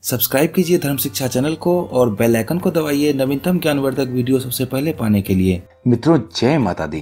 Subscribe कीजिए धर्म शिक्षा चैनल को और बेल आइकन को दबाइए नवीनतम ज्ञानवर्धक वीडियो सबसे पहले पाने के लिए। मित्रों जय माता दी।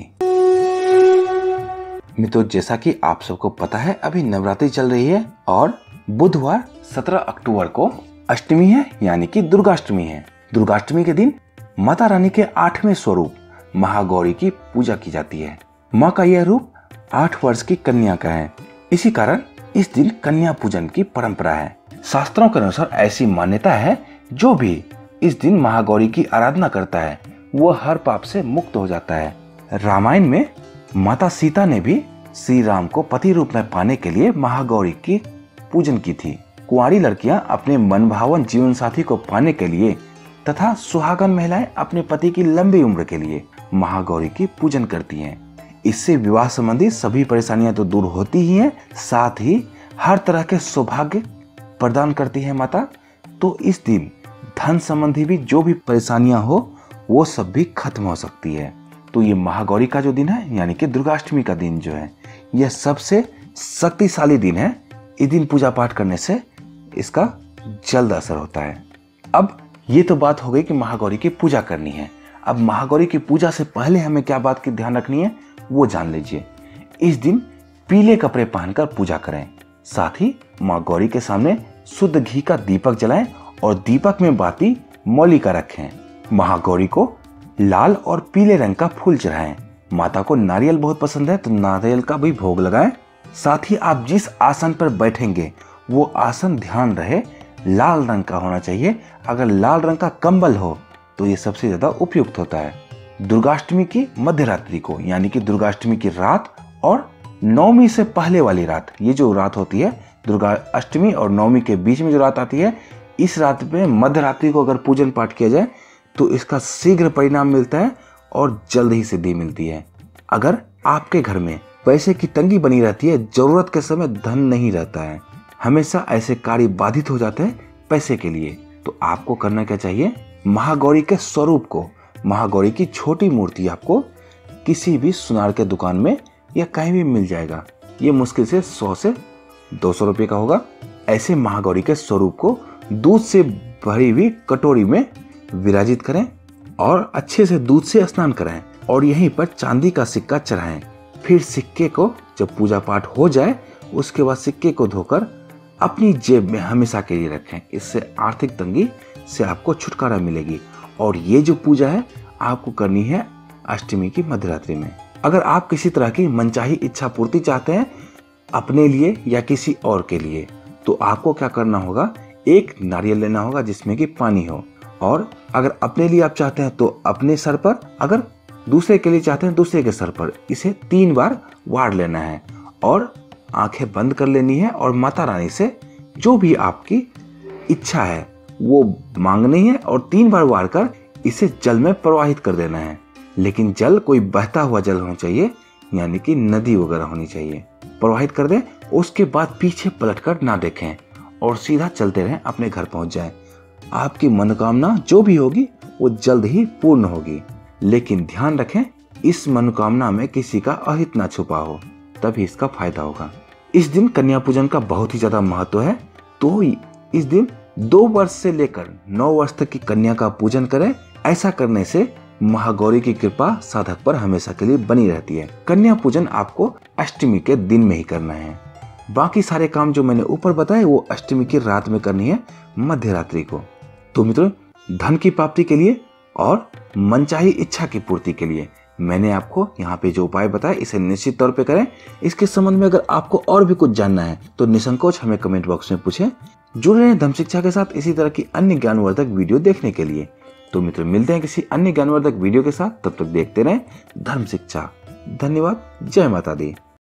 मित्रों जैसा कि आप सबको पता है अभी नवरात्रि चल रही है और बुधवार 17 अक्टूबर को अष्टमी है यानी कि दुर्गाष्टमी है। दुर्गाष्टमी के दिन माता रानी के 8वें स्वरूप महागौरी की पूजा की जाती है। माँ का यह रूप 8 वर्ष की कन्या का है। इसी कारण इस दिन कन्या पूजन की परंपरा है। शास्त्रों के अनुसार ऐसी मान्यता है जो भी इस दिन महागौरी की आराधना करता है वो हर पाप से मुक्त हो जाता है। रामायण में माता सीता ने भी श्री राम को पति रूप में पाने के लिए महागौरी की पूजन की थी। कुंवारी लड़कियां अपने मनभावन जीवन साथी को पाने के लिए तथा सुहागन महिलाएं अपने पति की लंबी उम्र के लिए महागौरी की पूजन करती हैं। इससे विवाह संबंधी सभी परेशानियां तो दूर होती ही हैं, साथ ही हर तरह के सौभाग्य प्रदान करती है माता। तो इस दिन धन संबंधी भी जो भी परेशानियां हो वो सब भी खत्म हो सकती है। तो ये महागौरी का जो दिन है यानी कि दुर्गाष्टमी का दिन जो है यह सबसे शक्तिशाली दिन है। इस दिन पूजा पाठ करने से इसका जल्द असर होता है। अब ये तो बात हो गई कि महागौरी की पूजा करनी है। अब महागौरी की पूजा से पहले हमें क्या बात की ध्यान रखनी है वो जान लीजिए। इस दिन पीले कपड़े पहनकर पूजा करें। साथ ही माँ गौरी के सामने शुद्ध घी का दीपक जलाएं और दीपक में बाती मौली का रखें। महागौरी को लाल और पीले रंग का फूल चढ़ाएं। माता को नारियल बहुत पसंद है तो नारियल का भी भोग लगाएं। साथ ही आप जिस आसन पर बैठेंगे वो आसन ध्यान रहे लाल रंग का होना चाहिए। अगर लाल रंग का कंबल हो तो ये सबसे ज्यादा उपयुक्त होता है। दुर्गाष्टमी की मध्यरात्रि को यानी कि दुर्गाष्टमी की रात और नवमी से पहले वाली रात, ये जो रात होती है दुर्गा अष्टमी और नवमी के बीच में जो रात आती है, इस रात में मध्यरात्रि को अगर पूजन पाठ किया जाए तो इसका शीघ्र परिणाम मिलता है और जल्द ही सिद्धि मिलती है। अगर आपके घर में पैसे की तंगी बनी रहती है, जरूरत के समय धन नहीं रहता है, हमेशा ऐसे कार्य बाधित हो जाते हैं पैसे के लिए, तो आपको करना क्या चाहिए, महागौरी के स्वरूप को, महागौरी की छोटी मूर्ति आपको किसी भी सुनार के दुकान में या कहीं भी मिल जाएगा। ये मुश्किल से 100 से 200 रुपये का होगा। ऐसे महागौरी के स्वरूप को दूध से भरी हुई कटोरी में विराजित करें और अच्छे से दूध से स्नान कराएं और यहीं पर चांदी का सिक्का चढ़ाएं। फिर सिक्के को जब पूजा पाठ हो जाए उसके बाद सिक्के को धोकर अपनी जेब में हमेशा के लिए रखें। इससे आर्थिक तंगी से आपको छुटकारा मिलेगी। और ये जो पूजा है आपको करनी है अष्टमी की मध्यरात्रि में। अगर आप किसी तरह की मनचाही इच्छा पूर्ति चाहते हैं अपने लिए या किसी और के लिए तो आपको क्या करना होगा, एक नारियल लेना होगा जिसमें कि पानी हो, और अगर अपने लिए आप चाहते हैं तो अपने सर पर, अगर दूसरे के लिए चाहते हैं दूसरे के सर पर, इसे 3 बार वार लेना है और आंखें बंद कर लेनी है और माता रानी से जो भी आपकी इच्छा है वो मांगनी है और 3 बार वार कर इसे जल में प्रवाहित कर देना है। लेकिन जल कोई बहता हुआ जल होना चाहिए यानी कि नदी वगैरह होनी चाहिए। प्रवाहित कर दें, उसके बाद पीछे पलटकर ना देखें और सीधा चलते रहें, अपने घर पहुंच जाएं। आपकी मनोकामना जो भी होगी वो जल्द ही पूर्ण होगी। लेकिन ध्यान रखें इस मनोकामना में किसी का अहित ना छुपा हो, तभी इसका फायदा होगा। इस दिन कन्या पूजन का बहुत ही ज्यादा महत्व है। तो इस दिन 2 वर्ष से लेकर 9 वर्ष तक की कन्या का पूजन करें। ऐसा करने से महागौरी की कृपा साधक पर हमेशा के लिए बनी रहती है। कन्या पूजन आपको अष्टमी के दिन में ही करना है। बाकी सारे काम जो मैंने ऊपर बताए वो अष्टमी की रात में करनी है, मध्यरात्रि को। तो मित्रों धन की प्राप्ति के लिए और मनचाही इच्छा की पूर्ति के लिए मैंने आपको यहाँ पे जो उपाय बताए इसे निश्चित तौर पे करें। इसके संबंध में अगर आपको और भी कुछ जानना है तो निसंकोच हमें कमेंट बॉक्स में पूछें। जुड़े रहें धर्म शिक्षा के साथ इसी तरह की अन्य ज्ञानवर्धक वीडियो देखने के लिए। तो मित्रों मिलते हैं किसी अन्य ज्ञानवर्धक वीडियो के साथ, तब तक देखते रहें धर्म शिक्षा। धन्यवाद। जय माता दी।